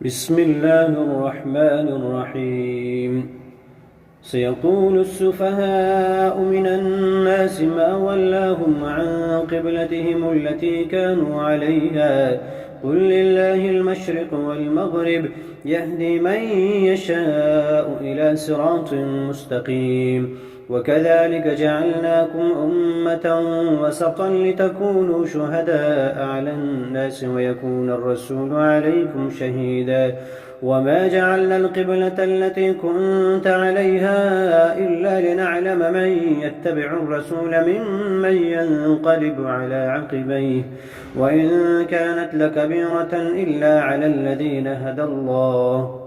بسم الله الرحمن الرحيم سيقول السفهاء من الناس ما ولاهم عن قبلتهم التي كانوا عليها قل لله المشرق والمغرب يهدي من يشاء إلى صراط مستقيم وكذلك جعلناكم أمة وسطا لتكونوا شهداء على الناس ويكون الرسول عليكم شهيدا وما جعلنا القبلة التي كنت عليها إلا لنعلم من يتبع الرسول ممن ينقلب على عقبيه وإن كانت لكبيرة إلا على الذين هدى الله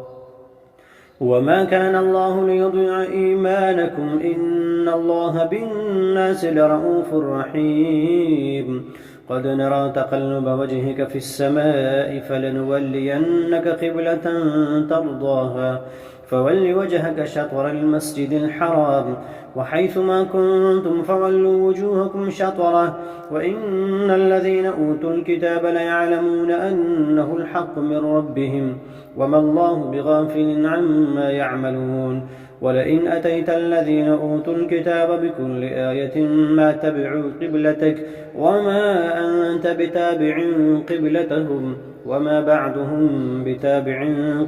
وما كان الله ليضيع إيمانكم إن الله بالناس لرءوف رحيم قد نرى تقلب وجهك في السماء فلنولينك قبلة ترضاها فول وجهك شطر المسجد الحرام وحيث ما كنتم فولوا وجوهكم شطره وإن الذين أوتوا الكتاب ليعلمون أنه الحق من ربهم وما الله بغافل عما يعملون ولئن أتيت الذين أوتوا الكتاب بكل آية ما تبعوا قبلتك وما أنت بتابع قبلتهم وما بعدهم بتابع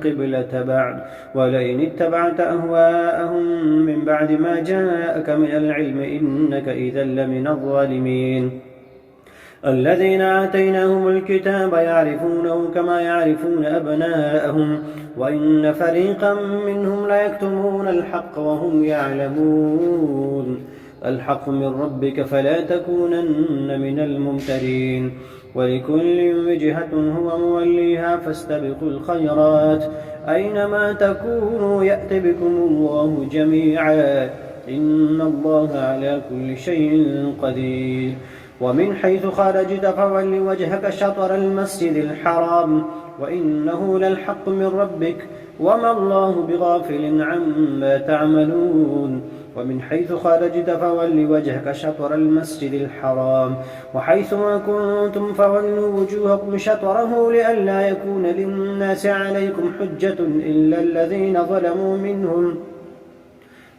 قبلة بعد ولئن اتبعت أهواءهم من بعد ما جاءك من العلم إنك إذا لمن الظالمين الذين آتيناهم الكتاب يعرفونه كما يعرفون أبناءهم وإن فريقا منهم ليكتمون الحق وهم يعلمون الحق من ربك فلا تكونن من الممترين ولكل وجهة هو موليها فاستبقوا الخيرات أينما تكونوا يأت بكم الله جميعا إن الله على كل شيء قدير ومن حيث خرجت فول وجهك شطر المسجد الحرام وإنه للحق من ربك وما الله بغافل عما تعملون ومن حيث خرجت فول وجهك شطر المسجد الحرام وحيث ما كنتم فولوا وجوهكم شطره لئلا يكون للناس عليكم حجة إلا الذين ظلموا منهم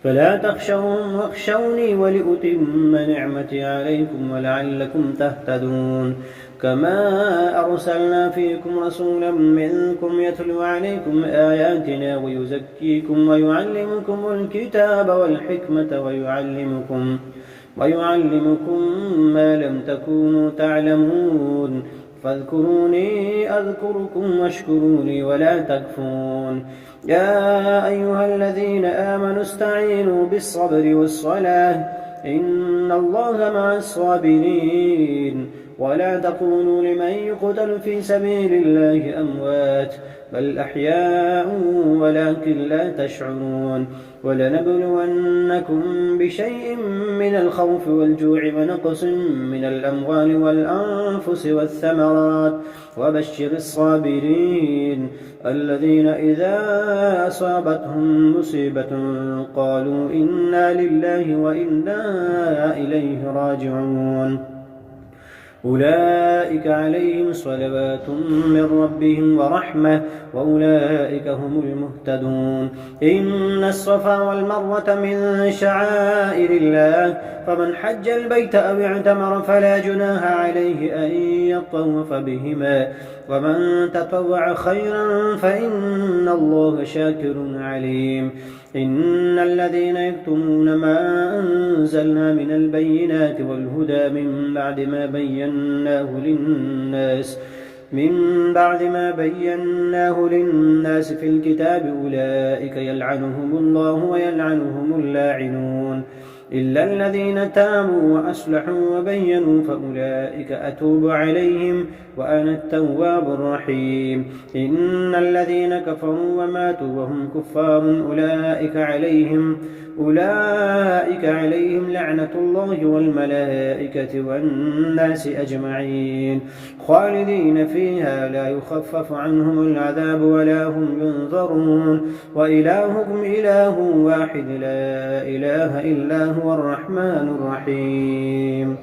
فلا تخشوهم واخشوني ولأتم نعمتي عليكم ولعلكم تهتدون كما أرسلنا فيكم رسولا منكم يتلو عليكم آياتنا ويزكيكم ويعلمكم الكتاب والحكمة ويعلمكم ما لم تكونوا تعلمون فاذكروني أذكركم واشكروا لي ولا تكفرون يا أيها الذين آمنوا استعينوا بالصبر والصلاة إن الله مع الصابرين ولا تقولوا لمن يقتل في سبيل الله أموات بل أحياء ولكن لا تشعرون ولنبلونكم بشيء من الخوف والجوع ونقص من الأموال والأنفس والثمرات وبشر الصابرين الذين إذا أصابتهم مصيبة قالوا إنا لله وإنا إليه راجعون أولئك عليهم صلوات من ربهم ورحمة وأولئك هم المهتدون إن الصفا والمروة من شعائر الله فمن حج البيت أو اعتمر فلا جناح عليه أن يطوف بهما ومن تطوع خيرا فإن الله شاكر عليم إن الذين يكتمون ما أنزلنا من البينات والهدى من بعد ما بيناه للناس في الكتاب أولئك يلعنهم الله ويلعنهم اللاعنون إلا الذين تابوا وأصلحوا وبينوا فأولئك أتوب عليهم وأنا التواب الرحيم إن الذين كفروا وماتوا وهم كفار أولئك عليهم لعنة الله والملائكة والناس أجمعين خالدين فيها لا يخفف عنهم العذاب ولا هم ينظرون وإلهكم إله واحد لا إله إلا هو الرحمن الرحيم